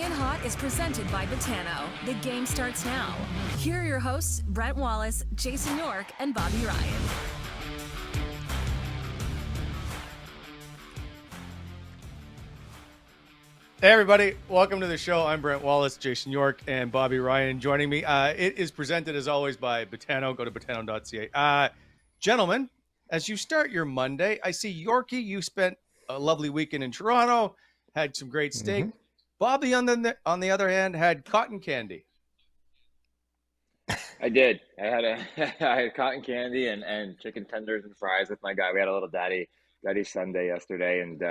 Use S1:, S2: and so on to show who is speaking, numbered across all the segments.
S1: in Hot is presented by Betano. The game starts now. Here are your hosts, Brent Wallace, Jason York, and Bobby Ryan.
S2: Hey everybody, welcome to the show. I'm Brent Wallace, Jason York, and Bobby Ryan joining me. It is presented as always by Betano. Go to betano.ca. Gentlemen, as you start your Monday, I see Yorkie, you spent a lovely weekend in Toronto, had some great steak. Bobby, on the other hand, had cotton candy.
S3: I did. I had cotton candy and chicken tenders and fries with my guy. We had a little daddy Sunday yesterday, and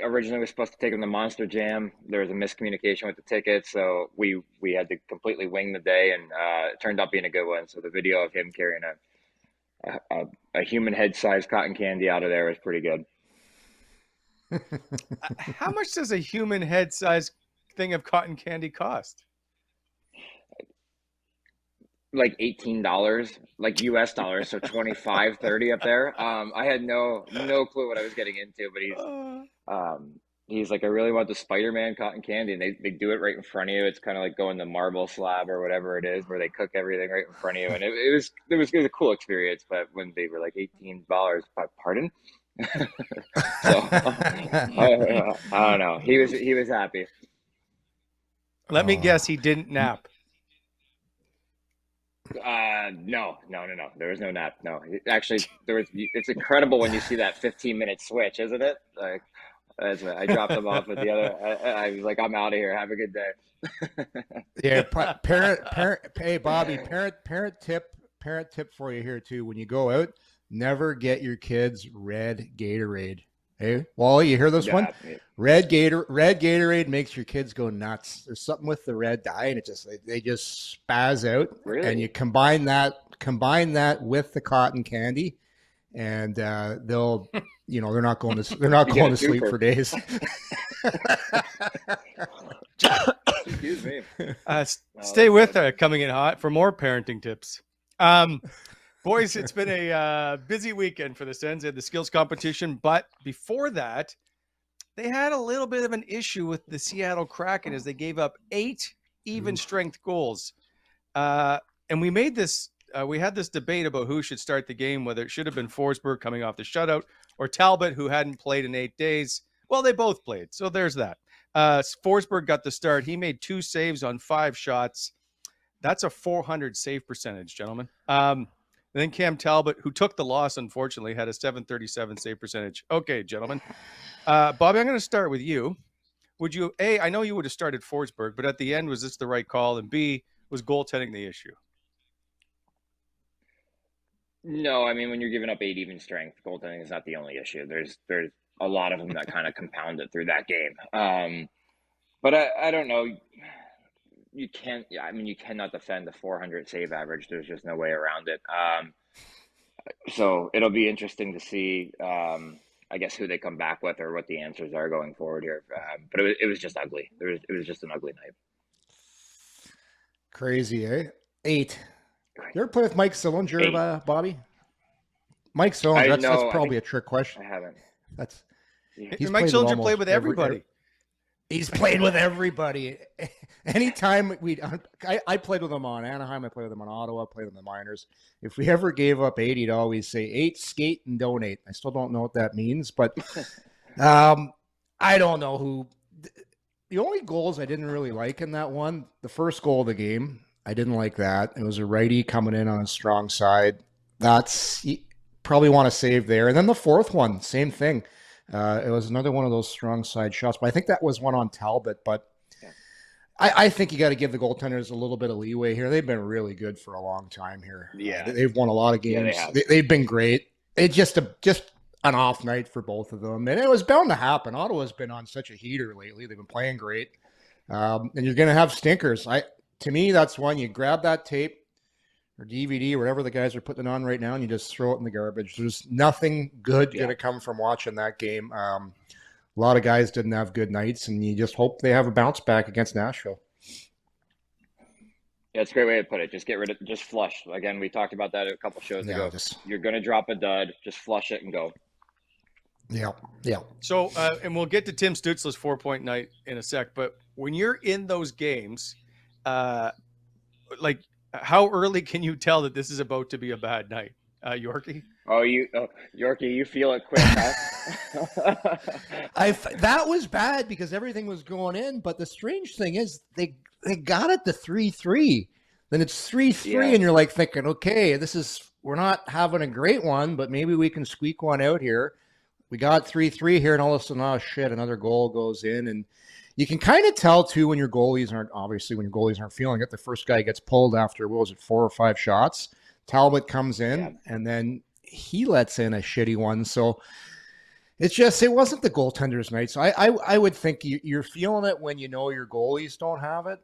S3: originally we were supposed to take him to Monster Jam. There was a miscommunication with the tickets, so we had to completely wing the day, and it turned out being a good one. So the video of him carrying a human head-sized cotton candy out of there was pretty good.
S2: How much does a human head-sized thing of cotton candy cost?
S3: Like $18, like US dollars, so 25, 30 up there. I had no clue what I was getting into, but he's like, I really want the Spider-Man cotton candy, and they do it right in front of you. It's kind of like going to marble slab or whatever it is, where they cook everything right in front of you, and it was a cool experience. But when they were like $18, pardon. So I don't know. He was happy.
S2: Let me guess, he didn't nap.
S3: No. There was no nap. No, actually, it's incredible when you see that 15-minute switch, isn't it? Like, that's right. I dropped him off with the other. I was like, I'm out of here. Have a good day.
S4: Yeah, parent. Hey, Bobby, parent tip for you here too. When you go out, never get your kids red Gatorade. Hey, Wally, you hear this one?
S3: Yeah.
S4: Red Gatorade makes your kids go nuts. There's something with the red dye, and they just spaz out.
S3: Really?
S4: And you combine that with the cotton candy, and they'll, they're not going to sleep for days.
S3: Excuse me.
S2: Stay with Coming in Hot for more parenting tips. Boys, it's been a busy weekend for the Sens. They had the skills competition, but before that, they had a little bit of an issue with the Seattle Kraken as they gave up 8 even-strength goals. And we made this. We had this debate about who should start the game, whether it should have been Forsberg coming off the shutout or Talbot, who hadn't played in 8 days. Well, they both played, so there's that. Forsberg got the start. He made 2 saves on 5 shots. That's a 400 save percentage, gentlemen. And then Cam Talbot, who took the loss, unfortunately, had a 737 save percentage. Okay, gentlemen. Bobby, I'm going to start with you. Would you, A, I know you would have started Forsberg, but at the end, was this the right call? And B, was goaltending the issue?
S3: No, I mean, when you're giving up 8 even strength, goaltending is not the only issue. There's a lot of them that kind of compound it through that game. But I don't know. You cannot defend the 400 save average. There's just no way around it. So it'll be interesting to see, I guess, who they come back with or what the answers are going forward here. But it was just ugly. It was just an ugly night.
S4: Crazy, eh? 8. You ever play with Mike Sillinger, Bobby? Mike Sillinger, that's probably a trick question.
S3: I haven't.
S2: Mike Sillinger played with everybody.
S4: He's played with everybody. Anytime I played with him on Anaheim, I played with him on Ottawa, I played with the Miners. If we ever gave up 8, he'd always say 8, skate, and donate. I still don't know what that means, but I don't know who. The only goals I didn't really like in that one, the first goal of the game, I didn't like that. It was a righty coming in on a strong side. That's, you probably want to save there. And then the fourth one, same thing. It was another one of those strong side shots, but I think that was one on Talbot. But yeah. I think you got to give the goaltenders a little bit of leeway here. They've been really good for a long time here.
S3: Yeah,
S4: they've won a lot of games. Yeah, they've been great. It's just an off night for both of them, and it was bound to happen. Ottawa's been on such a heater lately. They've been playing great, and you're going to have stinkers. To me, that's one you grab that tape or DVD or whatever the guys are putting it on right now, and you just throw it in the garbage. There's nothing good going to come from watching that game. A lot of guys didn't have good nights, and you just hope they have a bounce back against Nashville.
S3: Yeah, it's a great way to put it. Just flush. Again, we talked about that a couple shows ago. You're going to drop a dud, just flush it and go.
S4: Yeah.
S2: So, and we'll get to Tim Stützle's 4-point night in a sec, but when you're in those games, like how early can you tell that this is about to be a bad night, Yorkie?
S3: Yorkie, you feel it quick, huh?
S4: That was bad because everything was going in. But the strange thing is they got it to 3-3. Then it's 3-3, and you're like thinking, okay, we're not having a great one, but maybe we can squeak one out here. We got 3-3 here, and all of a sudden, oh shit, another goal goes in, and you can kind of tell too when your goalies aren't feeling it. The first guy gets pulled after 4 or 5 shots. Talbot comes in, and then he lets in a shitty one. So it wasn't the goaltender's night. So I would think you're feeling it when you know your goalies don't have it.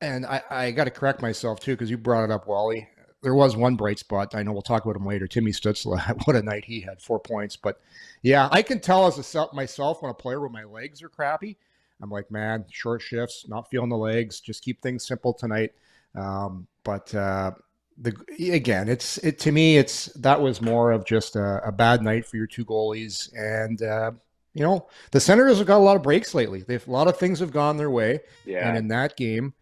S4: And I got to correct myself too, because you brought it up, Wally. There was one bright spot. I know we'll talk about him later. Tim Stützle, what a night he had, 4 points. But yeah, I can tell myself when a player with my legs are crappy. I'm like, man, short shifts, not feeling the legs. Just keep things simple tonight. Again, to me, that was more of just a bad night for your two goalies. And, the Senators have got a lot of breaks lately. A lot of things have gone their way.
S3: Yeah.
S4: And in that game,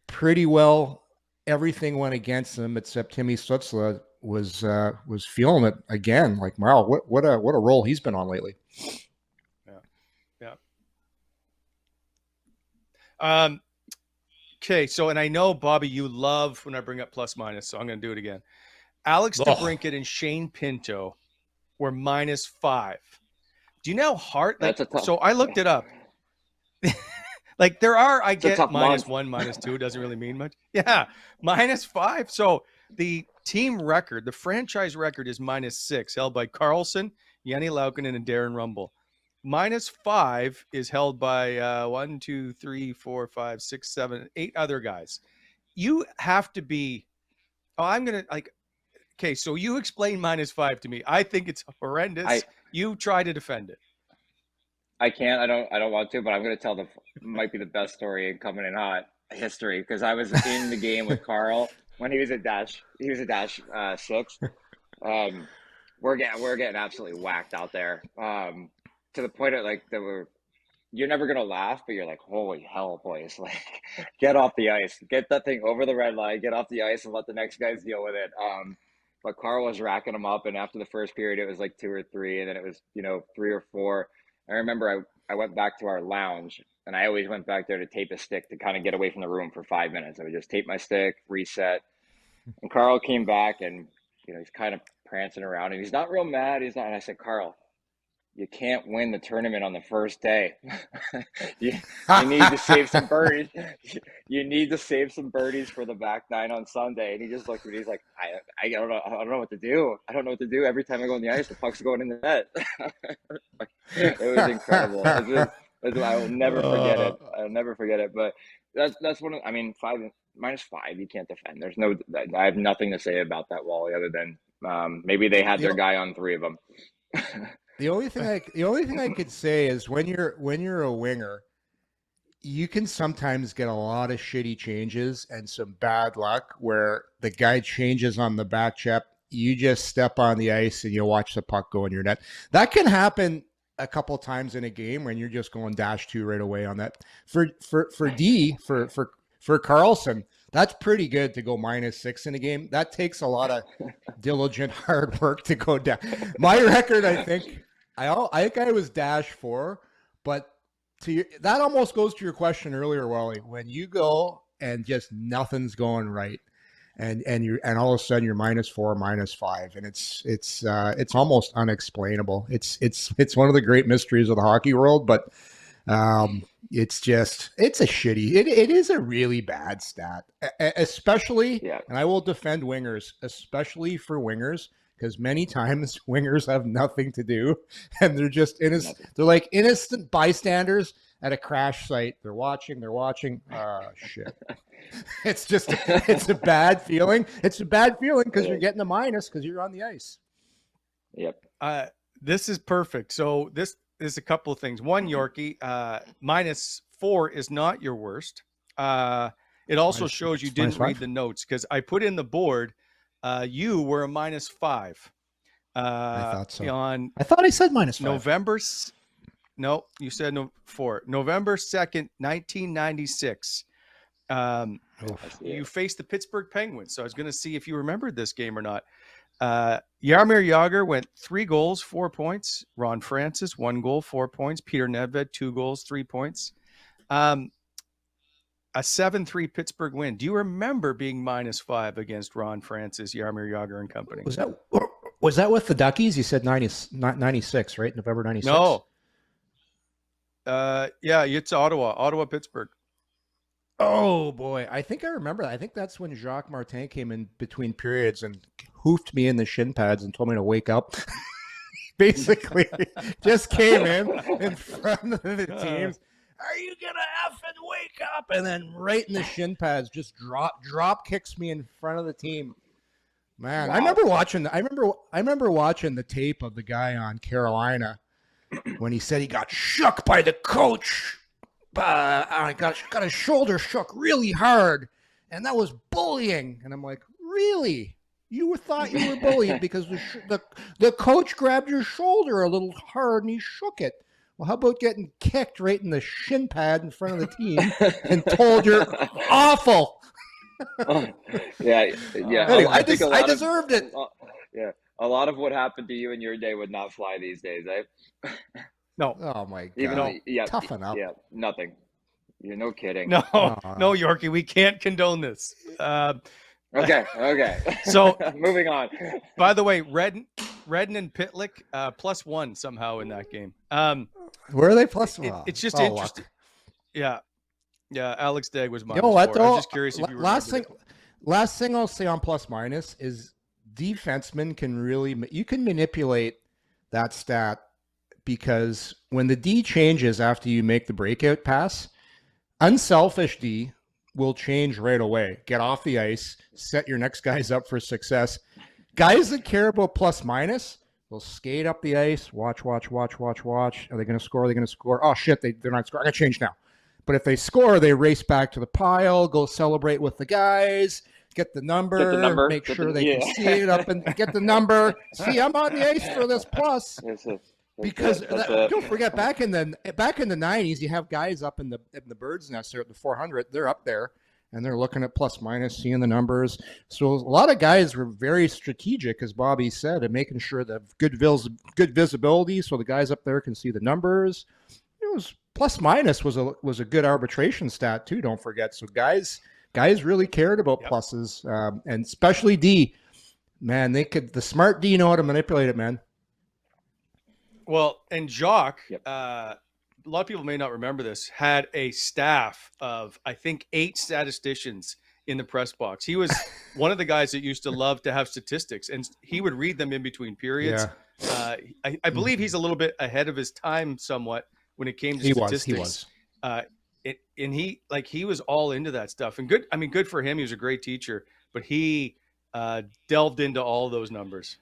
S4: pretty well, everything went against them except Timmy Stützle was feeling it again. Like, wow, what a role he's been on lately.
S2: Yeah. Okay, so, and I know, Bobby, you love when I bring up plus minus, so I'm going to do it again. Alex DeBrincat and Shane Pinto were -5. Do you know how hard? So I looked it up. Like I get -1, -2, doesn't really mean much. Yeah, -5. So the team record, the franchise record is -6, held by Karlsson, Jani Laukkanen, and Darren Rumble. -5 is held by 1, 2, 3, 4, 5, 6, 7, 8 other guys. You have to be. Okay, so you explain -5 to me. I think it's horrendous. You try to defend it.
S3: I can't. I don't want to, but I'm going to tell might be the best story in coming in hot history, because I was in the game with Carl when he was a dash 6. We're getting absolutely whacked out there. To the point of you're never gonna laugh, but you're like, holy hell, boys! Like, get off the ice, get that thing over the red line, get off the ice, and let the next guys deal with it. But Carl was racking them up, and after the first period, it was like 2 or 3, and then it was 3 or 4. I remember I went back to our lounge, and I always went back there to tape a stick to kind of get away from the room for 5 minutes. I would just tape my stick, reset, and Carl came back, and he's kind of prancing around, and he's not real mad. He's not. And I said, Carl, you can't win the tournament on the first day. you need to save some birdies. You need to save some birdies for the back nine on Sunday. And he just looked at me. He's like, I don't know. I don't know what to do. I don't know what to do. Every time I go on the ice, the puck's going in the net. It was incredible. I will never forget it. I'll never forget it. But that's one of. I mean, -5. You can't defend. There's no. I have nothing to say about that, Wally, other than maybe they had their guy on 3 of them.
S4: The only thing I could say is when you're a winger, you can sometimes get a lot of shitty changes and some bad luck where the guy changes on the back check. You just step on the ice and you watch the puck go in your net. That can happen a couple times in a game when you're just going -2 right away on that. For Karlsson, that's pretty good to go -6 in a game. That takes a lot of diligent, hard work to go down. My record, I think I was -4, but that almost goes to your question earlier, Wally. When you go and just nothing's going right, and all of a sudden you're -4, -5, and it's almost unexplainable. It's one of the great mysteries of the hockey world, but. It is a really bad stat, especially, and I will defend wingers, especially for wingers, because many times wingers have nothing to do and they're just innocent. They're like innocent bystanders at a crash site. They're watching. Shit. It's a bad feeling. It's a bad feeling because you're getting a minus because you're on the ice.
S3: Yep.
S2: This is perfect. So this is a couple of things. One, Yorkie, -4 is not your worst. It also shows you didn't read the notes, because I put in the board. You were a -5.
S4: I thought so.
S2: I
S4: thought I said -5.
S2: November. No, you said no 4. November 2nd, 1996. You faced the Pittsburgh Penguins. So I was going to see if you remembered this game or not. Jaromir Jagr went 3 goals, 4 points. Ron Francis, 1 goal, 4 points. Peter Nedved, 2 goals, 3 points. A 7-3 Pittsburgh win. Do you remember being -5 against Ron Francis, Jaromir Jagr and company?
S4: Was that with the Duckies? You said 96, right? November 96?
S2: No. Yeah, it's Ottawa, Pittsburgh.
S4: Oh boy, I think I remember that. I think that's when Jacques Martin came in between periods and hoofed me in the shin pads and told me to wake up. Basically, just came in front of the teams. Are you gonna effing wake up? And then right in the shin pads, just drop kicks me in front of the team. Man, wow. I remember watching the tape of the guy on Carolina when he said he got shook by the coach. I got his shoulder shook really hard, and that was bullying. And I'm like, really? You thought you were bullied because the coach grabbed your shoulder a little hard and he shook it. Well, how about getting kicked right in the shin pad in front of the team and told you're awful?
S3: Yeah.
S4: Anyway, I deserved it.
S3: Yeah, a lot of what happened to you in your day would not fly these days, eh?
S2: No.
S4: Oh my God. Toughen up.
S3: Yeah, nothing. You're no kidding.
S2: No, Yorkie, we can't condone this.
S3: Okay.
S2: So
S3: moving on.
S2: By the way, Redden and Pitlick +1 somehow in that game.
S4: Where are they +1?
S2: It's just interesting. Luck. Yeah. Alex Degg was -4.
S4: You know what, though?
S2: I'm just curious if you
S4: last thing I'll say on ± is defensemen you can manipulate that stat. Because when the D changes after you make the breakout pass, unselfish D will change right away. Get off the ice, set your next guys up for success. Guys that care about ± will skate up the ice, watch. Are they going to score? Oh, shit, they're not scoring. I got to change now. But if they score, they race back to the pile, go celebrate with the guys, get the number, make sure they can see it up and get the number. See, I'm on the ice for this plus. Because don't forget, back in the 90s, you have guys up in the bird's nest there at the 400. They're up there and they're looking at ±, seeing the numbers. So a lot of guys were very strategic, as Bobby said, and making sure that good visibility, so the guys up there can see the numbers. It was ± was a good arbitration stat too. Don't forget. So guys really cared about pluses, and especially D. Man, the smart D know how to manipulate it, man.
S2: Well, and Jacques, a lot of people may not remember this, had a staff of, I think, 8 statisticians in the press box. He was one of the guys that used to love to have statistics, and he would read them in between periods. Yeah. I believe he's a little bit ahead of his time somewhat when it came to statistics. He was. And he was all into that stuff. And good for him. He was a great teacher, but he delved into all those numbers.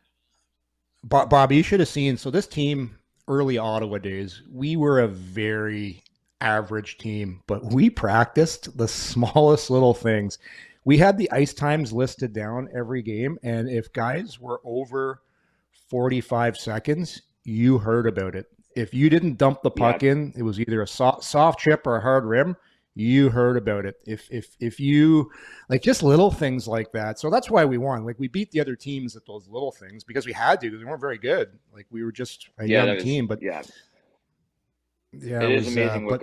S4: Bob, you should have seen. So this team, early Ottawa days, we were a very average team, but we practiced the smallest little things. We had the ice times listed down every game, and if guys were over 45 seconds, you heard about it. If you didn't dump the puck in, it was either a soft chip or a hard rim. You heard about it. If you just little things like that. So that's why we won. We beat the other teams at those little things because we had to, because we weren't very good. We were just a young team. But
S3: it is amazing what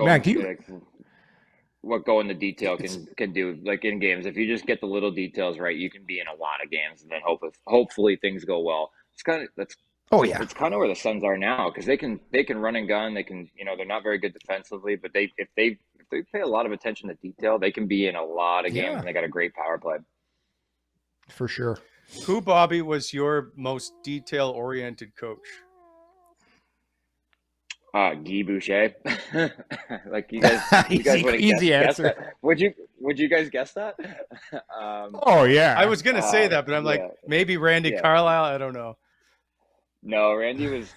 S3: go in the detail can do. In games, if you just get the little details right, you can be in a lot of games, and then hopefully things go well. It's kind of where the Sens are now, because they can run and gun. They can, they're not very good defensively, but if they pay a lot of attention to detail, they can be in a lot of games, and they got a great power play.
S4: For sure.
S2: Who, Bobby, was your most detail-oriented coach?
S3: Guy Boucher. You guys would have guessed that. Would you guys guess that?
S2: I was gonna say that, but I'm maybe Randy Carlyle. I don't know.
S3: No, Randy was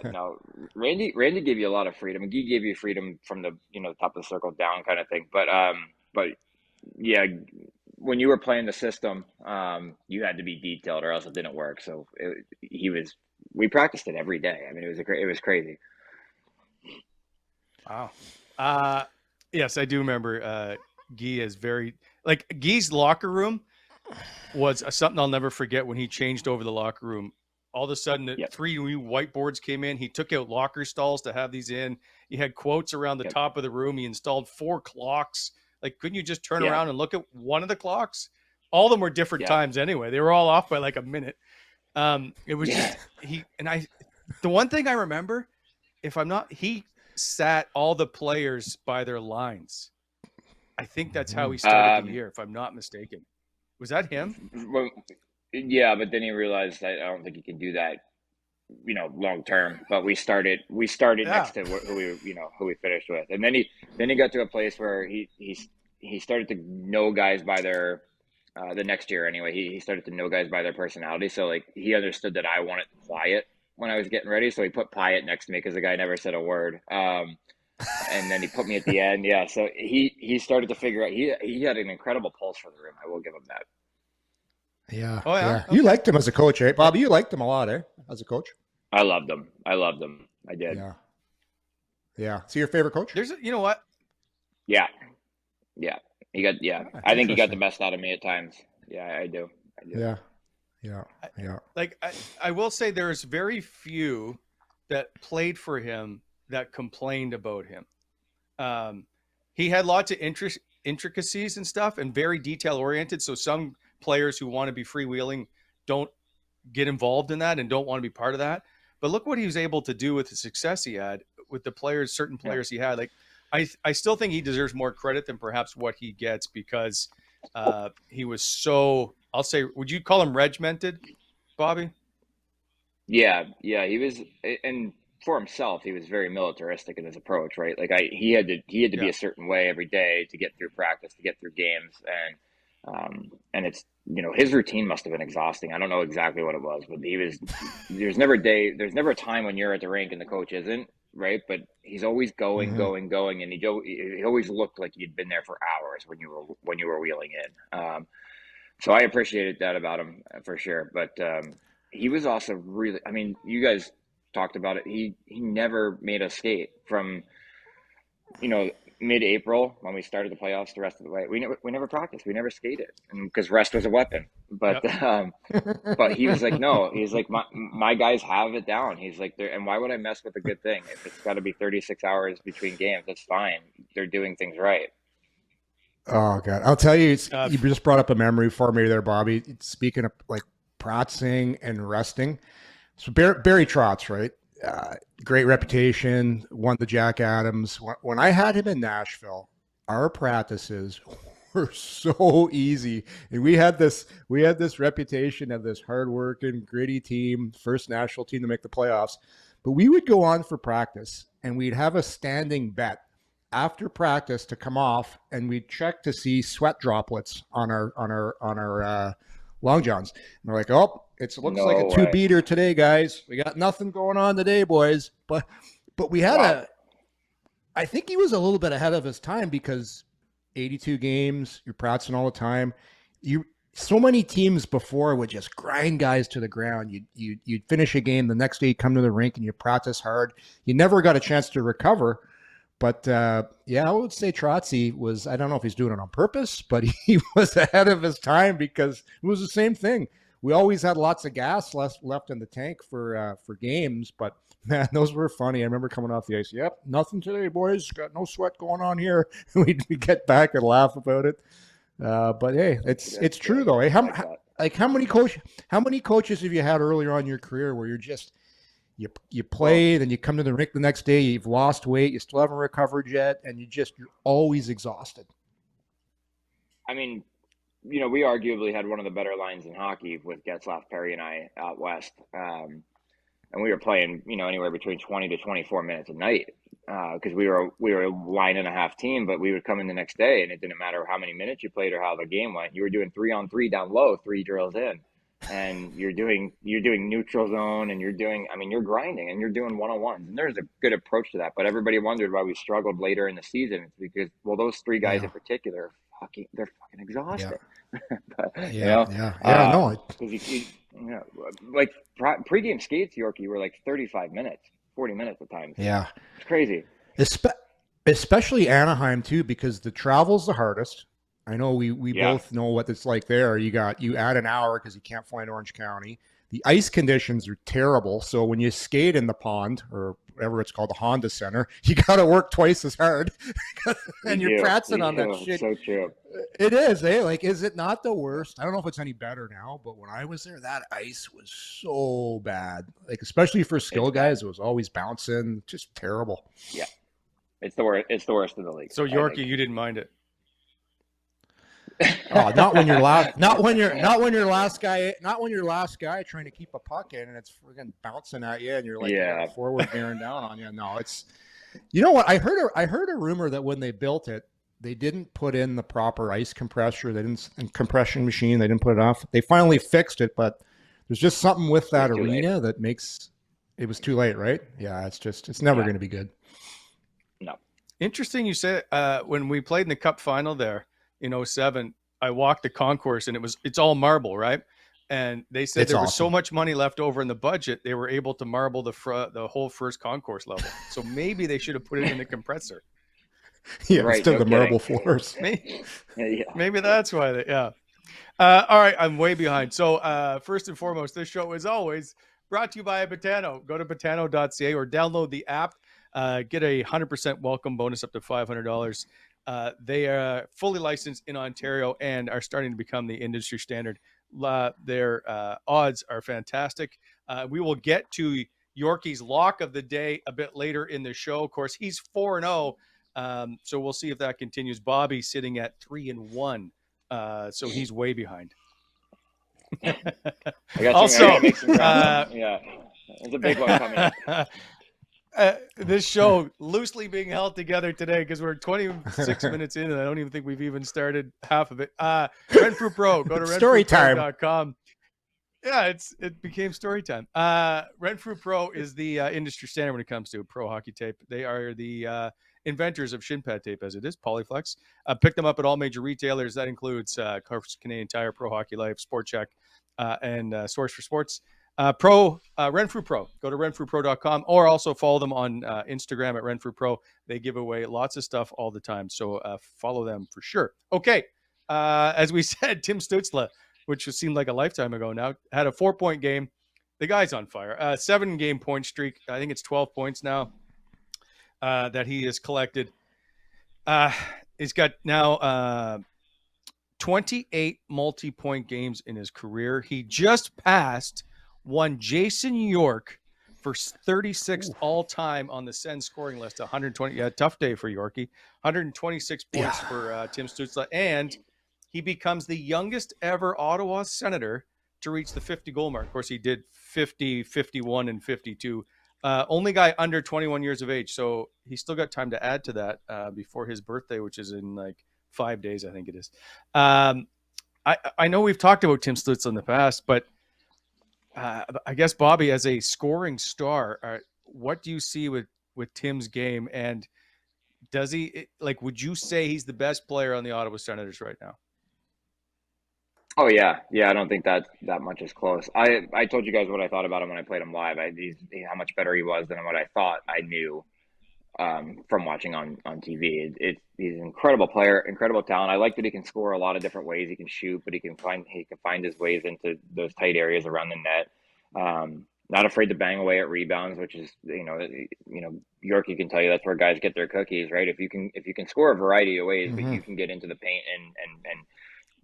S3: no. Randy gave you a lot of freedom. Guy gave you freedom from the top of the circle down kind of thing. But yeah, when you were playing the system, you had to be detailed or else it didn't work. So we practiced it every day. I mean, it was crazy.
S2: Wow. Yes, I do remember. Guy is very like Guy's locker room was something I'll never forget when he changed over the locker room. All of a sudden,
S3: Yep.
S2: 3 new whiteboards came in. He took out locker stalls to have these in. He had quotes around the
S3: Yep.
S2: top of the room. He installed 4 clocks. Like, couldn't you just turn
S3: Yeah.
S2: around and look at one of the clocks? All of them were different
S3: Yeah.
S2: times anyway. They were all off by like a minute. It was
S3: Yeah.
S2: just the one thing I remember, he sat all the players by their lines. I think that's how he started the year, if I'm not mistaken. Was that him?
S3: Well, yeah, but then he realized I don't think he can do that, long term. But we started next to who we finished with, and then he got to a place where he started to know guys by their the next year anyway. He started to know guys by their personality. So like he understood that I wanted quiet when I was getting ready, so he put Pyatt next to me because the guy never said a word. And then he put me at the end. Yeah, so he started to figure out. He had an incredible pulse for the room. I will give him that.
S4: Yeah.
S2: Oh, yeah?
S4: Okay. You liked him as a coach, eh? Bobby, you liked him a lot, eh? As a coach?
S3: I loved him. I did.
S4: Yeah. Yeah. So your favorite coach?
S2: You know what?
S3: Yeah. I think he got the best out of me at times. Yeah, I do.
S4: Yeah.
S2: Like I will say there's very few that played for him that complained about him. He had lots of intricacies and stuff and very detail oriented. So some players who want to be freewheeling don't get involved in that and don't want to be part of that. But look what he was able to do with the success he had with the certain players he had. Like I still think he deserves more credit than perhaps what he gets because he was so, I'll say, would you call him regimented, Bobby?
S3: Yeah, he was, and for himself, he was very militaristic in his approach, right? Like he had to be a certain way every day to get through practice, to get through games, and it's his routine must have been exhausting. I don't know exactly what it was, but there's never a time when you're at the rink and the coach isn't, right? But he's always going, and he always looked like he'd been there for hours when you were wheeling in. So I appreciated that about him for sure. But he was also really, I mean, you guys talked about it. He never made us skate from, mid-April when we started the playoffs the rest of the way. We never practiced. We never skated because rest was a weapon. But but he was like, no, he's like, my guys have it down. He's like, and why would I mess with a good thing? If it's got to be 36 hours between games, that's fine. They're doing things right.
S4: Oh God, I'll tell you, you just brought up a memory for me there, Bobby. Speaking of like pratzing and resting, so Barry Trotz, right? Great reputation, won the Jack Adams. When I had him in Nashville, our practices were so easy, and we had this reputation of this hardworking, gritty team, first national team to make the playoffs. But we would go on for practice, and we'd have a standing bet after practice to come off, and we'd check to see sweat droplets on our long johns. And we're like, oh, it looks like a 2-beater today, guys. We got nothing going on today, boys. But we had I think he was a little bit ahead of his time because 82 games, you're pratzing all the time. So many teams before would just grind guys to the ground. You'd finish a game, the next day you come to the rink and you practice hard. You never got a chance to recover. But I would say Trotzy was, I don't know if he's doing it on purpose, but he was ahead of his time because it was the same thing. We always had lots of gas left in the tank for games, but man, those were funny. I remember coming off the ice. Yep, nothing today, boys. Got no sweat going on here. We'd get back and laugh about it. But hey, it's true though. Hey, how many coaches have you had earlier on in your career where you're just you play, then you come to the rink the next day, you've lost weight, you still haven't recovered yet, and you're always exhausted?
S3: I mean, we arguably had one of the better lines in hockey with Getzlaf, Perry, and I out west. And we were playing, anywhere between 20 to 24 minutes a night because we were a line and a half team, but we would come in the next day and it didn't matter how many minutes you played or how the game went. You were doing 3-on-3 down low, 3 drills in. And you're doing neutral zone and you're grinding and you're doing one-on-ones. And there's a good approach to that. But everybody wondered why we struggled later in the season. It's because, those 3 guys in particular, they're fucking exhausted. Like pregame skates, Yorkie, were like 35 minutes, 40 minutes at times.
S4: Yeah.
S3: It's crazy.
S4: Especially Anaheim too, because the travel's the hardest. I know we both know what it's like there. You add an hour because you can't fly in Orange County. The ice conditions are terrible. So when you skate in the pond or whatever it's called, the Honda Center, you got to work twice as hard, and you're prancing on that shit.
S3: So true.
S4: It is, eh? Like, is it not the worst? I don't know if it's any better now, but when I was there, that ice was so bad. Like, especially for skill guys, it was always bouncing, just terrible.
S3: Yeah, it's the worst. It's the worst in the league.
S2: So Yorkie, you didn't mind it.
S4: Oh, not when you're last guy trying to keep a puck in and it's friggin' bouncing at you and you're like forward bearing down on you. No, it's, you know what? I heard a rumor that when they built it, they didn't put in the proper ice compressor. They didn't, and compression machine. They didn't put it off. They finally fixed it, but there's just something with that arena that makes it was too late, right? Yeah, it's never going to be good.
S3: No.
S2: Interesting. You said when we played in the Cup final there in 2007, I walked the concourse and it's all marble, right? And they said there was so much money left over in the budget, they were able to marble the whole first concourse level. So maybe they should have put it in the compressor.
S4: Yeah, right, instead of the marble floors.
S2: Maybe that's why all right, I'm way behind. So first and foremost, this show is always brought to you by Betano. Go to betano.ca or download the app. Get a 100% welcome bonus up to $500. They are fully licensed in Ontario and are starting to become the industry standard. Their odds are fantastic. We will get to Yorkie's lock of the day a bit later in the show. Of course, he's 4-0. So we'll see if that continues. Bobby's sitting at 3-1. So he's way behind. Also,
S3: there's a big one coming up.
S2: This show loosely being held together today because we're 26 minutes in and I don't even think we've even started half of it. Renfrew Pro, go to renfrewpro.com. Yeah, it became story time. Renfrew Pro is the industry standard when it comes to pro hockey tape. They are the inventors of shin pad tape, as it is Polyflex. Pick them up at all major retailers. That includes Canadian Tire, Pro Hockey Life, Sport Check, and Source for Sports. Renfrew Pro. Go to renfrewpro.com or also follow them on Instagram at Renfrew Pro. They give away lots of stuff all the time, so follow them for sure. Okay, as we said, Tim Stützle, which seemed like a lifetime ago now, had a 4-point game. The guy's on fire. 7-game point streak. I think it's 12 points now that he has collected. He's got now 28 multi-point games in his career. He just passed one Jason York for 36th all-time on the Sens scoring list. 120. Yeah, tough day for Yorkie. 126 points for Tim Stützle, and he becomes the youngest ever Ottawa Senator to reach the 50-goal mark. Of course, he did 50, 51, and 52. Only guy under 21 years of age, so he's still got time to add to that before his birthday, which is in like 5 days, I think it is. I know we've talked about Tim Stützle in the past, but I guess, Bobby, as a scoring star, what do you see with Tim's game? And does he, would you say he's the best player on the Ottawa Senators right now?
S3: Oh, yeah. Yeah, I don't think that much is close. I told you guys what I thought about him when I played him live. How much better he was than what I thought I knew from watching on TV. He's an incredible player, incredible talent. I like that he can score a lot of different ways. He can shoot, but he can find his ways into those tight areas around the net. Not afraid to bang away at rebounds, which is Yorkie can tell you that's where guys get their cookies, right? If you can score a variety of ways, but you can get into the paint and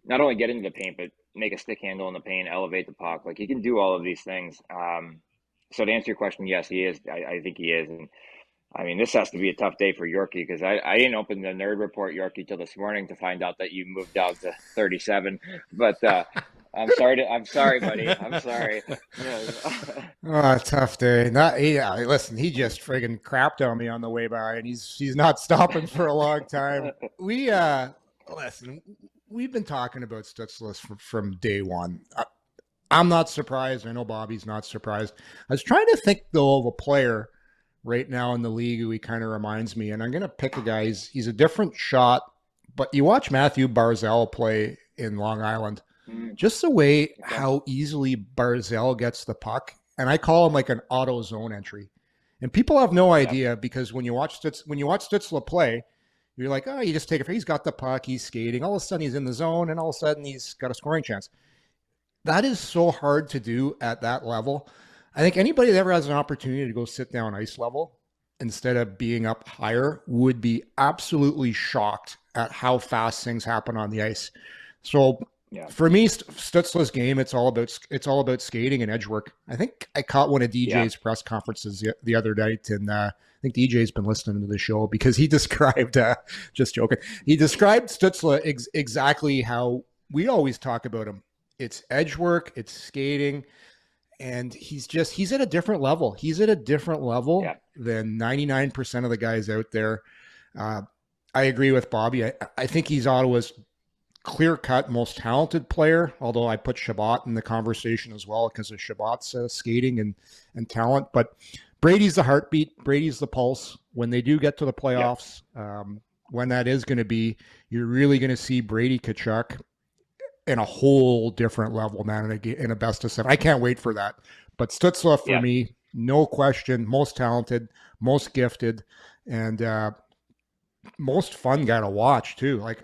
S3: not only get into the paint, but make a stick handle in the paint, elevate the puck. Like, he can do all of these things. So to answer your question, yes, he is. I think he is. And I mean, this has to be a tough day for Yorkie because I didn't open the Nerd Report, Yorkie, till this morning to find out that you moved down to 37. But I'm sorry, buddy. I'm sorry.
S4: Tough day. Listen, he just friggin' crapped on me on the way by, and he's not stopping for a long time. We've been talking about Stützle from day one. I'm not surprised. I know Bobby's not surprised. I was trying to think, though, of a player right now in the league who he kind of reminds me, and I'm going to pick a guy. He's a different shot, but you watch Matthew Barzal play in Long Island, just the way how easily Barzal gets the puck, and I call him like an auto zone entry. And people have no idea because when you watch Stützle play, you're like, oh, you just take it. He's got the puck, he's skating. All of a sudden, he's in the zone, and all of a sudden, he's got a scoring chance. That is so hard to do at that level. I think anybody that ever has an opportunity to go sit down ice level instead of being up higher would be absolutely shocked at how fast things happen on the ice. So for me, Stützle's game, it's all about skating and edge work. I think I caught one of DJ's press conferences the other night, and I think DJ's been listening to the show because he described, just joking, he described Stützle exactly how we always talk about him. It's edge work, it's skating, and he's at a different level. He's at a different level than 99% of the guys out there. I agree with Bobby. I think he's Ottawa's clear-cut most talented player, although I put Shabbat in the conversation as well because of Shabbat's skating and talent. But Brady's the heartbeat. Brady's the pulse. When they do get to the playoffs, when that is going to be, you're really going to see Brady Tkachuk in a whole different level, man, in a best of 7. I can't wait for that. But Stützle, for me, no question, most talented, most gifted, and most fun guy to watch, too. Like,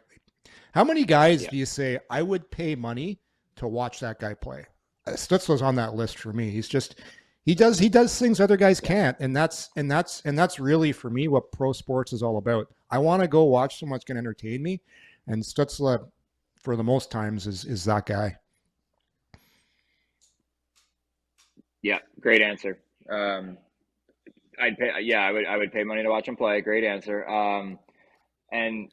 S4: how many guys do you say, I would pay money to watch that guy play? Stützle's on that list for me. He's just, he does things other guys can't. And that's really, for me, what pro sports is all about. I want to go watch someone that's going to entertain me. And Stützle, for the most times, is that guy.
S3: Yeah, great answer. I'd pay. Yeah, I would pay money to watch him play. Great answer. And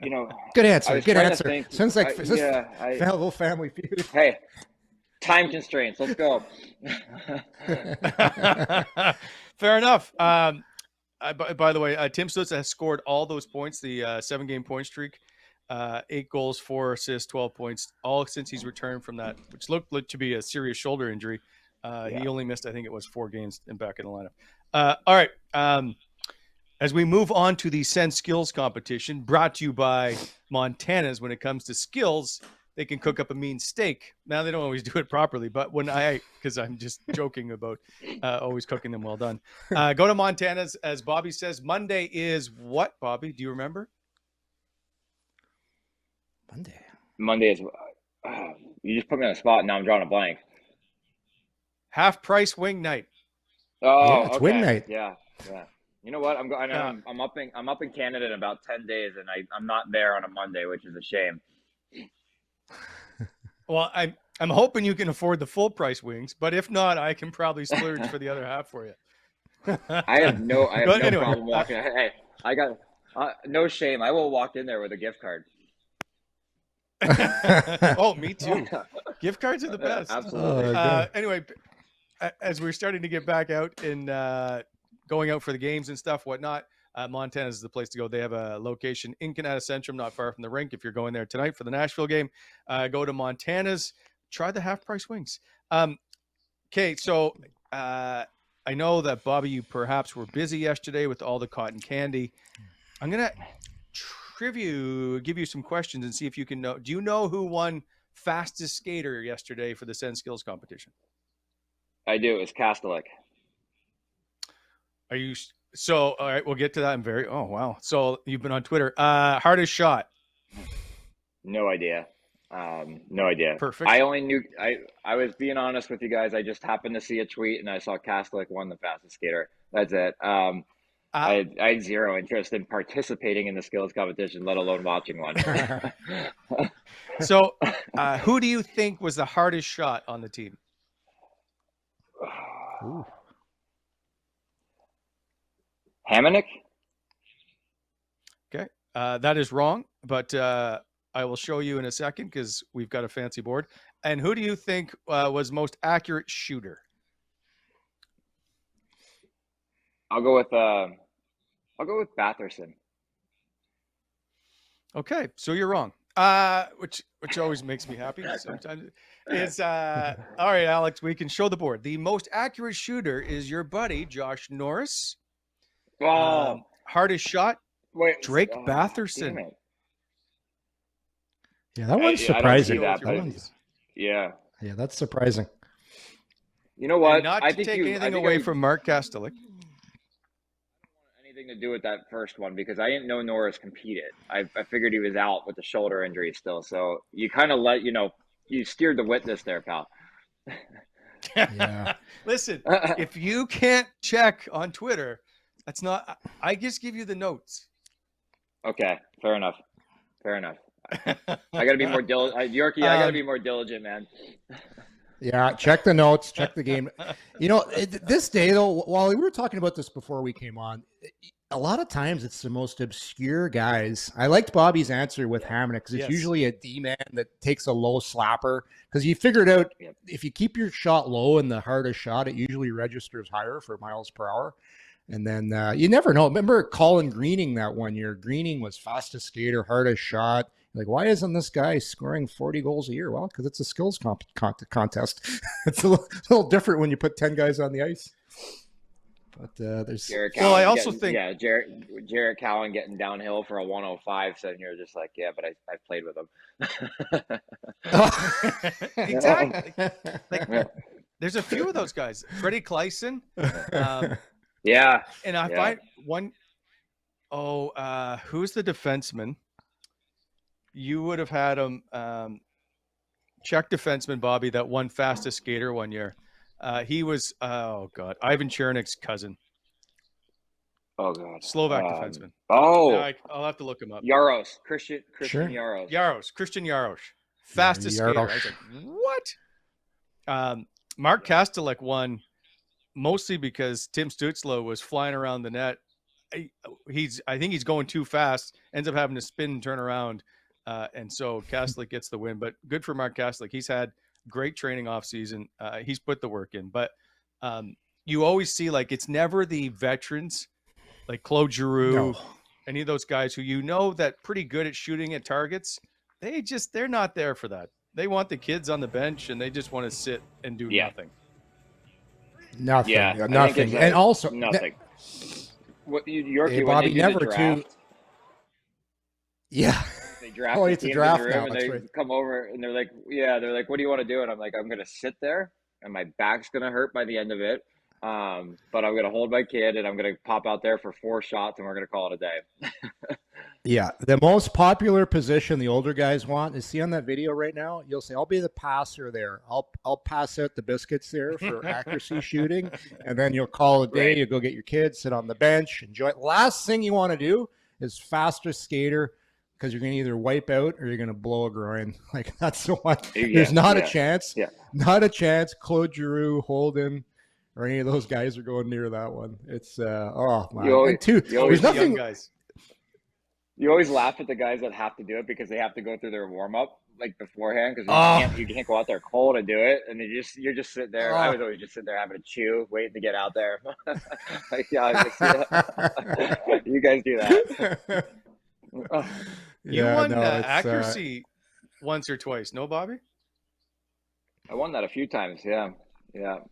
S3: you know,
S4: good answer. Good answer.
S3: Think,
S4: Sounds like a little family feud.
S3: Hey, time constraints. Let's go.
S2: Fair enough. By the way, Tim Stützle has scored all those points. The 7-game point streak. 8 goals, 4 assists, 12 points, all since he's returned from that, which looked to be a serious shoulder injury. He only missed, I think it was 4 games back in the lineup. All right. As we move on to the Sens skills competition, brought to you by Montana's. When it comes to skills, they can cook up a mean steak. Now, they don't always do it properly, but because I'm just joking about always cooking them well done. Go to Montana's, as Bobby says. Monday is what, Bobby? Do you remember?
S3: Monday is you just put me on the spot and now I'm drawing a blank.
S2: Half price wing night.
S3: Oh,
S4: it's
S3: okay.
S4: wing night.
S3: Yeah. You know what? I'm up in Canada in about 10 days, and I'm not there on a Monday, which is a shame.
S2: Well, I'm hoping you can afford the full price wings, but if not, I can probably splurge for the other half for you.
S3: I have no problem walking. Hey, I got no shame. I will walk in there with a gift card.
S2: Oh, me too. Gift cards are the best.
S3: Absolutely.
S2: Anyway, as we're starting to get back out and going out for the games and stuff, whatnot, Montana is the place to go. They have a location in Canada Centrum, not far from the rink. If you're going there tonight for the Nashville game, go to Montana's. Try the half-price wings. Okay, so I know that, Bobby, you perhaps were busy yesterday with all the cotton candy. I'm going to give you some questions and see if you can know. Do you know who won fastest skater yesterday for the Sens skills competition?
S3: I do. It's Kastelik.
S2: Are you so? All right, we'll get to that. Oh wow. So you've been on Twitter. Hardest shot.
S3: No idea. No idea.
S2: Perfect.
S3: I only knew. I was being honest with you guys. I just happened to see a tweet and I saw Kastelik won the fastest skater. That's it. I had zero interest in participating in the skills competition, let alone watching one.
S2: So, who do you think was the hardest shot on the team?
S4: Ooh.
S3: Hamonic?
S2: Okay, that is wrong, but I will show you in a second because we've got a fancy board. And who do you think was most accurate shooter?
S3: I'll go with Batherson.
S2: Okay, so you're wrong. Which always makes me happy. Sometimes it's all right, Alex. We can show the board. The most accurate shooter is your buddy Josh Norris. Hardest shot, Drake Batherson.
S4: Yeah, that one's surprising.
S3: Yeah,
S4: Yeah, that's surprising.
S3: You know what?
S2: And not to take anything away from Mark Kastelik.
S3: Anything to do with that first one because I didn't know Norris competed. I figured he was out with the shoulder injury still. So you kind of you steered the witness there, pal.
S2: Yeah. Listen, if you can't check on Twitter, that's not. I just give you the notes.
S3: Okay, fair enough. I got to be more diligent. Yorkie, I got to be more diligent, man.
S4: Yeah, check the notes, check the game. This day, though, while we were talking about this before we came on, a lot of times it's the most obscure guys. I liked Bobby's answer with Hamonic because it's usually a D-man that takes a low slapper because you figured out if you keep your shot low and the hardest shot, it usually registers higher for miles per hour. And then you never know. Remember Colin Greening that one year? Greening was fastest skater, hardest shot. Like, why isn't this guy scoring 40 goals a year? Well, because it's a skills contest. It's a little different when you put 10 guys on the ice. But there's.
S2: I also think.
S3: Yeah, Jarrett Cowan getting downhill for a 105. So you're just like, yeah, but I played with him.
S2: Exactly. There's a few of those guys. Freddie Kleisen.
S3: Yeah.
S2: And I find one. Who's the defenseman? You would have had him, Czech defenseman Bobby, that won fastest skater one year. He was, Ivan Chernik's cousin.
S3: Oh God,
S2: Slovak defenseman. I'll have to look him up.
S3: Yaros, Christian
S2: Yaros. Christian Yaros, fastest skater. I was like, what? Mark Kastelik won mostly because Tim Stützle was flying around the net. I think he's going too fast. Ends up having to spin and turn around. And so Kastelik gets the win, but good for Mark Kastelik. He's had great training off season. He's put the work in, but you always see it's never the veterans like Claude Giroux, any of those guys who that pretty good at shooting at targets. They're not there for that. They want the kids on the bench and they just want to sit and do nothing.
S4: Nothing. Yeah, nothing. And also
S3: nothing. Yorkie,
S4: Bobby, never too. Yeah.
S3: They draft
S4: it's a draft now.
S3: And they come over and they're like, what do you want to do? And I'm like, I'm going to sit there and my back's going to hurt by the end of it. But I'm going to hold my kid and I'm going to pop out there for 4 shots and we're going to call it a day.
S4: Yeah. The most popular position the older guys want is, see on that video right now, you'll say, I'll be the passer there. I'll pass out the biscuits there for accuracy shooting. And then you'll call it a day.
S3: Right.
S4: You'll go get your kids, sit on the bench, enjoy it. Last thing you want to do is fastest skater, because you're going to either wipe out or you're going to blow a groin. That's the one. There's not a chance. Yeah. Not a chance. Claude Giroux, Holden, or any of those guys are going near that one. It's man. There's nothing. Guys.
S3: You always laugh at the guys that have to do it because they have to go through their warm up beforehand because you can't go out there cold and do it, and you're just sitting there. I was always just sitting there having a chew, waiting to get out there. You guys do that.
S2: You won accuracy once or twice, no, Bobby?
S3: I won that a few times, yeah,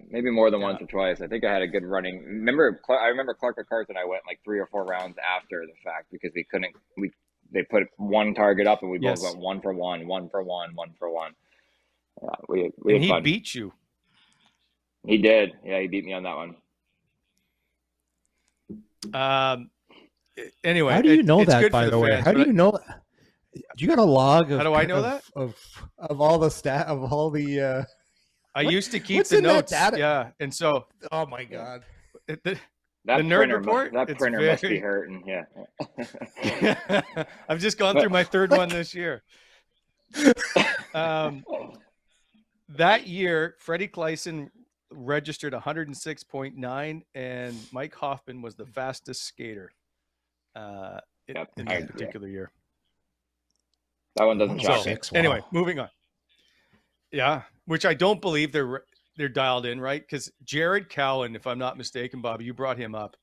S3: maybe more than once or twice. I think I had a good running. I remember Clark McCarthy and I went 3 or 4 rounds after the fact because we couldn't. They put one target up and we both went 1 for 1, 1 for 1, 1 for 1. Yeah, we had fun.
S2: He beat you.
S3: He did. Yeah, he beat me on that one.
S2: Anyway,
S4: how do you know that? By the way, how do you know? Do you got a log?
S2: How do I know that?
S4: Of all the
S2: I used to keep the notes. And so.
S4: Oh my God.
S3: The nerd report. That printer must be hurting. Yeah.
S2: I've just gone through my 3rd one this year. That year, Freddie Kleisen registered 106.9, and Mike Hoffman was the fastest skater. In that particular year.
S3: That one doesn't shock me.
S2: Anyway, moving on. Yeah, which I don't believe they're dialed in, right? Because Jared Cowan, if I'm not mistaken, Bobby, you brought him up.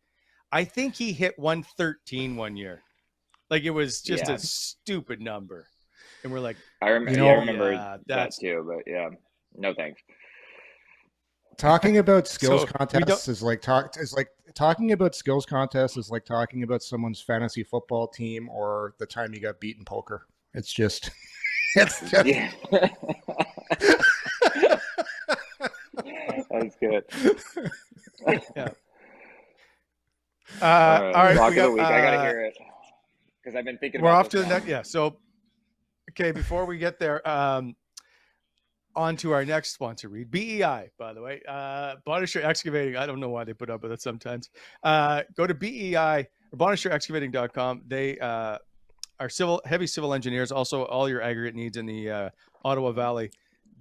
S2: I think he hit 113 one year. It was just a stupid number. And we're like,
S3: I remember that too, but no thanks.
S4: Talking about skills contests is like talking about skills contests is like talking about someone's fantasy football team or the time you got beat in poker. It's just
S3: That's good.
S2: Yeah.
S3: All
S2: All right,
S3: lock
S2: we
S3: of the
S2: got,
S3: week. I gotta hear it because I've been thinking
S2: we're
S3: about
S2: off to
S3: this
S2: the
S3: now.
S2: next. Yeah. So, okay, before we get there, on to our next sponsor read. BEI, by the way. Bonisher Excavating. I don't know why they put up with it sometimes. Go to BEI or BonisherExcavating.com. They are heavy civil engineers, also all your aggregate needs in the Ottawa Valley.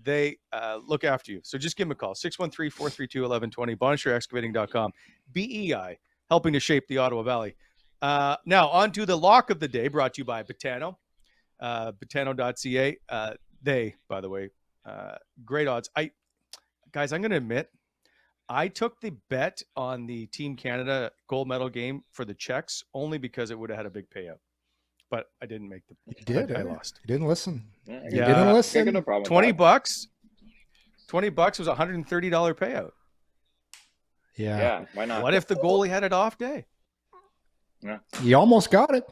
S2: They look after you. So just give them a call, 613-432-1120, BonisherExcavating.com. BEI, helping to shape the Ottawa Valley. Now, on to the lock of the day, brought to you by Betano, Betano.ca. They, by the way, great odds. Guys, I'm going to admit, I took the bet on the Team Canada gold medal game for the Czechs only because it would have had a big payout. But I didn't make the.
S4: You did.
S2: I lost.
S4: You didn't listen.
S3: Yeah,
S4: You didn't listen.
S3: I got no problem with
S2: $20.
S3: that.
S2: $20 was a $130 payout.
S4: Yeah.
S3: Why not?
S2: What if the goalie had an off day?
S3: Yeah.
S4: You almost got it.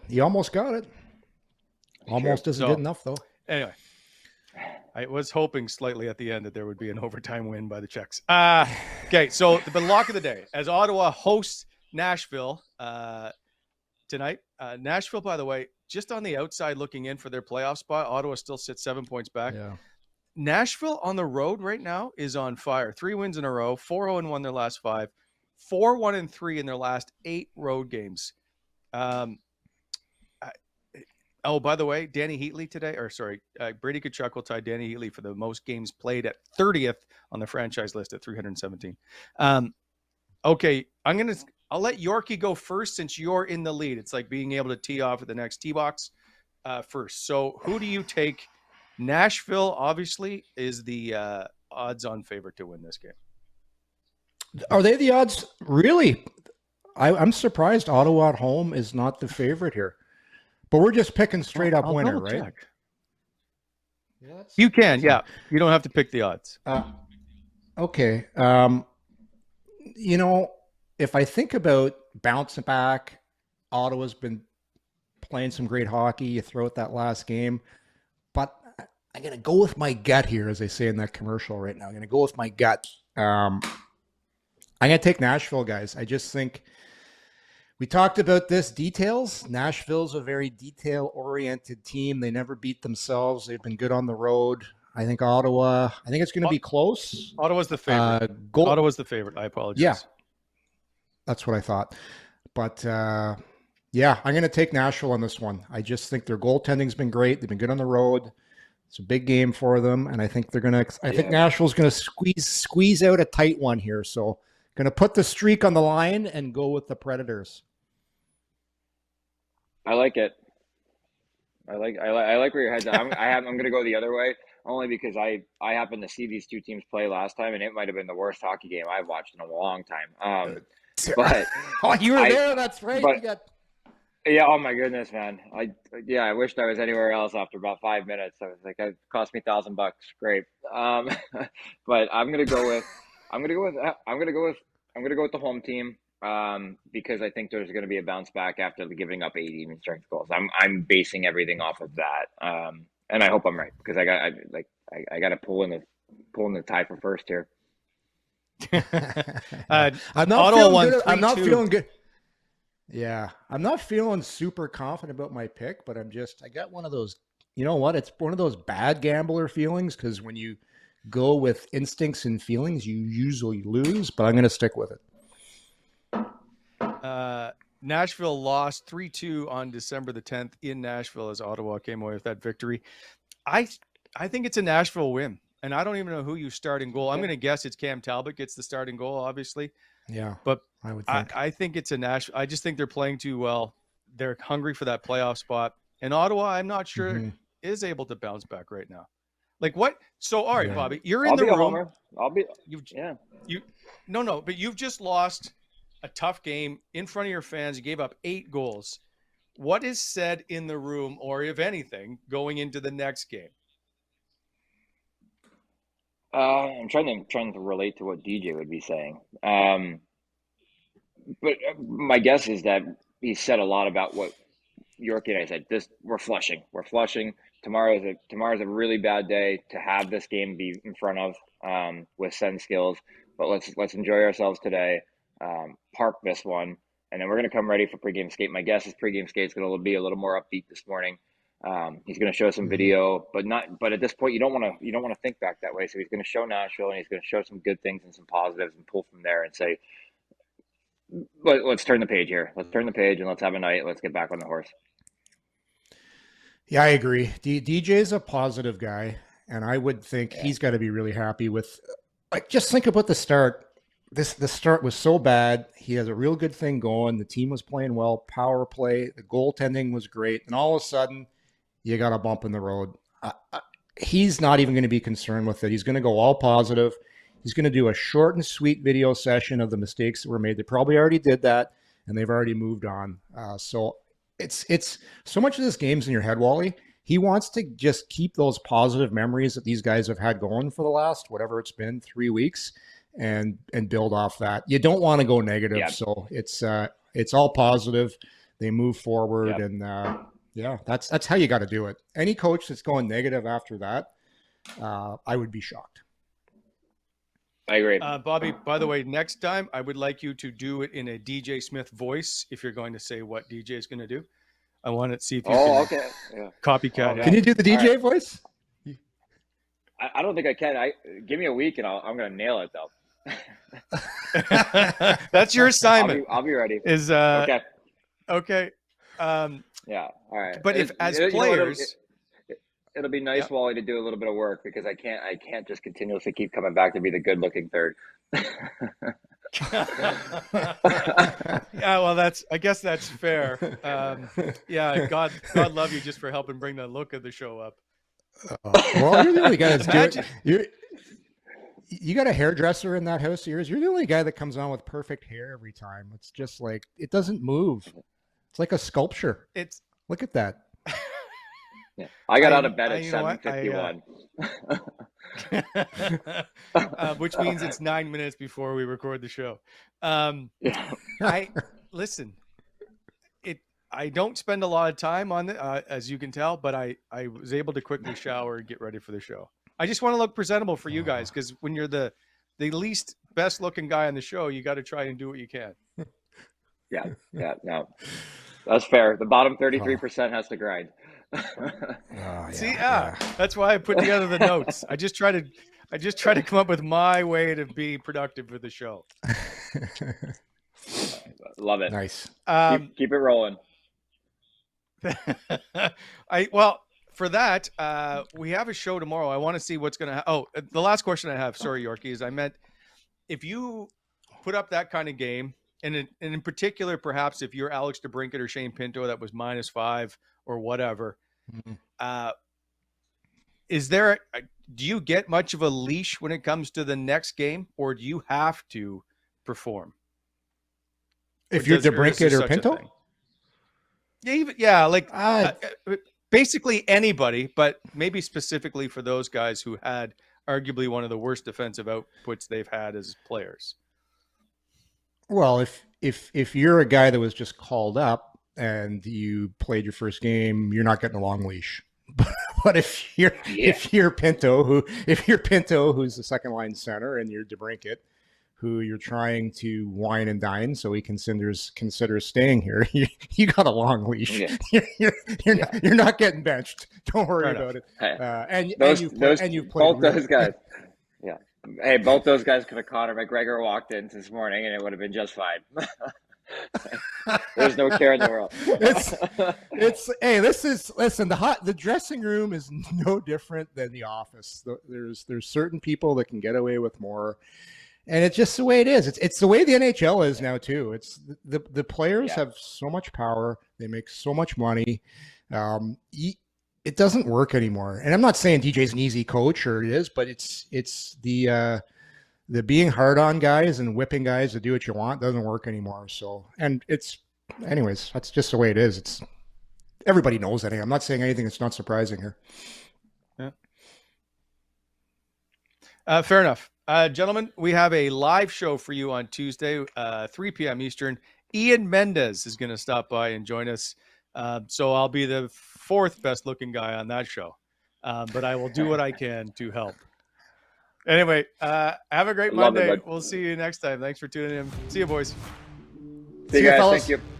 S4: Almost isn't
S2: So-
S4: good enough, though.
S2: Anyway, I was hoping slightly at the end that there would be an overtime win by the Czechs. Okay, so the lock of the day as Ottawa hosts Nashville tonight. Nashville, by the way, just on the outside looking in for their playoff spot. Ottawa still sits 7 points back.
S4: Yeah.
S2: Nashville on the road right now is on fire. 3 wins in a row, 4-0-1 their last 5, 4-1-3 in their last 8 road games. By the way, Danny Heatley today, Brady Tkachuk will tie Danny Heatley for the most games played at 30th on the franchise list at 317. Okay, I'll let Yorkie go first since you're in the lead. It's like being able to tee off at the next tee box first. So who do you take? Nashville obviously is the odds-on favorite to win this game.
S4: Are they the odds? Really? I'm surprised Ottawa at home is not the favorite here. But we're just picking straight up
S2: I'll
S4: winner,
S2: double
S4: right?
S2: check. You can, yeah. You don't have to pick the odds.
S4: Okay. If I think about bouncing back, Ottawa's been playing some great hockey. You throw out that last game. But I'm going to go with my gut here, as they say in that commercial right now. I'm going to go with my gut. I'm going to take Nashville, guys. I just think we talked about this details. Nashville's a very detail-oriented team. They never beat themselves. They've been good on the road. I think Ottawa, it's going to be close.
S2: Ottawa's the favorite. Ottawa's the favorite. I apologize.
S4: Yeah, that's what I thought. But, I'm going to take Nashville on this one. I just think their goaltending's been great. They've been good on the road. It's a big game for them, and I think they're going to. I think Nashville's going to squeeze out a tight one here. So, going to put the streak on the line and go with the Predators.
S3: I like it. I like where your head's at. I'm going to go the other way only because I happened to see these two teams play last time, and it might have been the worst hockey game I've watched in a long time. But
S4: you were there. That's right.
S3: But, yeah. Oh my goodness, man. I wished I was anywhere else after about 5 minutes. I was like, it cost me $1,000. Great. But I'm gonna go with the home team. Because I think there's going to be a bounce back after giving up 8 even strength goals. I'm basing everything off of that, and I hope I'm right because I got to pull in the tie for first here.
S4: I'm not feeling good. Yeah, I'm not feeling super confident about my pick, but I got one of those. You know what? It's one of those bad gambler feelings because when you go with instincts and feelings, you usually lose. But I'm going to stick with it.
S2: Nashville lost 3-2 on December the 10th in Nashville as Ottawa came away with that victory. I think it's a Nashville win, and I don't even know who you start in goal. I'm going to guess it's Cam Talbot gets the starting goal, obviously.
S4: Yeah,
S2: but
S4: I would think.
S2: I think it's a Nashville. I just think they're playing too well. They're hungry for that playoff spot, and Ottawa, I'm not sure is able to bounce back right now. Like what? So all right, Bobby, you're in the room. But you've just lost a tough game in front of your fans. You gave up 8 goals. What is said in the room, or if anything, going into the next game?
S3: I'm trying to relate to what DJ would be saying. But my guess is that he said a lot about what Yorkie and I said. We're flushing. Tomorrow's a really bad day to have this game be in front of with Sens skills. but let's enjoy ourselves today. Park this one, and then we're going to come ready for pregame skate. My guess is pregame skate's going to be a little more upbeat this morning. He's going to show some video, but at this point, you don't want to think back that way. So he's going to show Nashville, and he's going to show some good things and some positives, and pull from there and say, let's turn the page here. Let's turn the page and let's have a night. Let's get back on the horse.
S4: Yeah, I agree. DJ's a positive guy, and I would think he's got to be really happy with. Like, just think about the start. The start was so bad. He has a real good thing going. The team was playing well. Power play. The goaltending was great. And all of a sudden, you got a bump in the road. He's not even going to be concerned with it. He's going to go all positive. He's going to do a short and sweet video session of the mistakes that were made. They probably already did that, and they've already moved on. So it's so much of this game's in your head, Wally. He wants to just keep those positive memories that these guys have had going for the last, whatever it's been, 3 weeks, and build off that. You don't want to go negative.
S3: Yeah.
S4: So it's all positive. They move forward,
S3: Yeah.
S4: and that's how you got to do it. Any coach that's going negative after that, I would be shocked.
S3: I agree.
S2: Bobby, by the way, next time I would like you to do it in a DJ Smith voice if you're going to say what DJ is going to do. I want to see if you can
S3: Okay. Yeah.
S2: copycat.
S4: Can you do the DJ voice?
S3: I don't think I can. Give me a week and I'm going to nail it though.
S2: That's your assignment.
S3: I'll be ready.
S2: Is
S3: Okay.
S2: Okay.
S3: Yeah. All right.
S2: But if as
S3: you know,
S2: players,
S3: it'll be nice, Wally, to do a little bit of work because I can't just continuously keep coming back to be the good looking third.
S2: yeah, well, I guess that's fair. Yeah, God love you just for helping bring the look of the show up.
S4: Well, you're the only guy that's doing. You got a hairdresser in that house of yours. You're the only guy that comes on with perfect hair every time. It's just like it doesn't move. It's like a sculpture. Look at that.
S3: Yeah. I got out of bed at 7:51.
S2: Which means it's 9 minutes before we record the show. Listen. I don't spend a lot of time on it, as you can tell, but I was able to quickly shower and get ready for the show. I just want to look presentable for you guys because when you're the least best looking guy on the show, you got to try and do what you can.
S3: Yeah, no, that's fair. The bottom 33% has to grind.
S2: See, that's why I put together the notes. I just try to come up with my way to be productive for the show.
S3: Love it.
S4: Nice.
S3: Keep it rolling.
S2: For that, we have a show tomorrow. I want to see what's going to the last question I have, sorry, Yorkie, is I meant if you put up that kind of game, and in particular, perhaps if you're Alex DeBrincat or Shane Pinto, that was -5 or whatever, do you get much of a leash when it comes to the next game, or do you have to perform?
S4: If you're DeBrincat or Pinto?
S2: Basically anybody, but maybe specifically for those guys who had arguably one of the worst defensive outputs they've had as players.
S4: Well, if you're a guy that was just called up and you played your first game, you're not getting a long leash. But if you're Pinto, who's the second line center, and you're DeBrincat, who you're trying to wine and dine so he considers staying here, you got a long leash. Yeah. You're not getting benched. Don't worry about it.
S3: Hey,
S4: you've played
S3: both those guys. Yeah. Hey, both those guys could have Connor McGregor walked in this morning and it would have been just fine. There's no care in the world.
S4: The dressing room is no different than the office. There's certain people that can get away with more. And it's just the way it is. It's the way the NHL is now too. It's the players have so much power. They make so much money. It doesn't work anymore. And I'm not saying DJ's an easy coach, or it is, but it's the being hard on guys and whipping guys to do what you want doesn't work anymore. So, and anyways, that's just the way it is. Everybody knows that. I'm not saying anything that's not surprising here.
S2: Yeah. Fair enough. Gentlemen, we have a live show for you on Tuesday, 3 p.m. Eastern. Ian Mendes is going to stop by and join us. So I'll be the fourth best looking guy on that show. But I will do what I can to help. Anyway, have a great
S3: Love it,
S2: Monday.
S3: bud.
S2: We'll see you next time. Thanks for tuning in. See you, boys.
S3: See you
S4: ya,
S3: guys.
S4: fellas.
S3: Thank you.